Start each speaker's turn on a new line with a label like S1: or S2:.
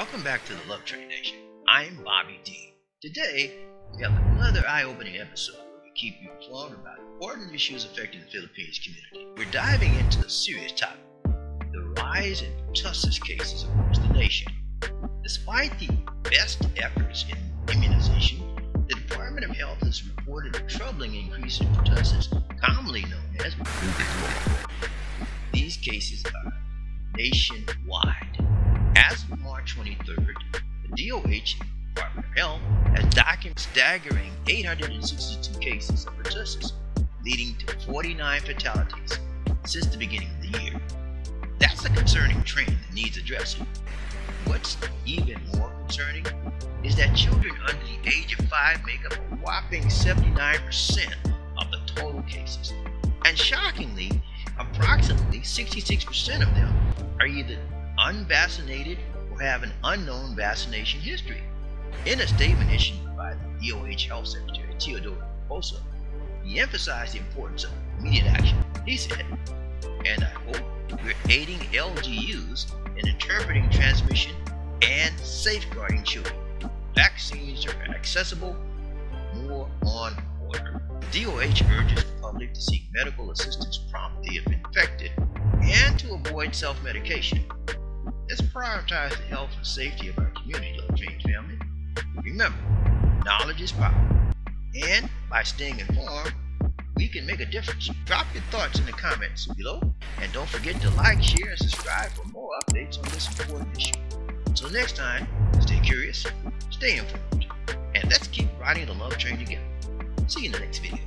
S1: Welcome back to the Love Train Nation. I'm BobbieD. Today, we have another eye-opening episode where we keep you informed about important issues affecting the Philippines community. We're diving into a serious topic, the rise in Pertussis cases across the nation. Despite the best efforts in immunization, the Department of Health has reported a troubling increase in Pertussis, commonly known as BobbieD. These cases are nationwide. As of March 23rd, the DOH, Department of Health, has documented staggering 862 cases of Pertussis, leading to 49 fatalities since the beginning of the year. That's a concerning trend that needs addressing. What's even more concerning is that children under the age of 5 make up a whopping 79% of the total cases. And shockingly, approximately 66% of them are either unvaccinated or have an unknown vaccination history. In a statement issued by the DOH Health Secretary Pertussis, he emphasized the importance of immediate action. He said, and I quote, "We're aiding LGUs in interpreting transmission and safeguarding children. Vaccines are accessible, more on order." The DOH urges the public to seek medical assistance promptly if infected and to avoid self-medication. Let's prioritize the health and safety of our community, Love Train family. Remember, knowledge is power, and by staying informed, we can make a difference. Drop your thoughts in the comments below, and don't forget to like, share, and subscribe for more updates on this important issue. Until next time, stay curious, stay informed, and let's keep riding the love train together. See you in the next video.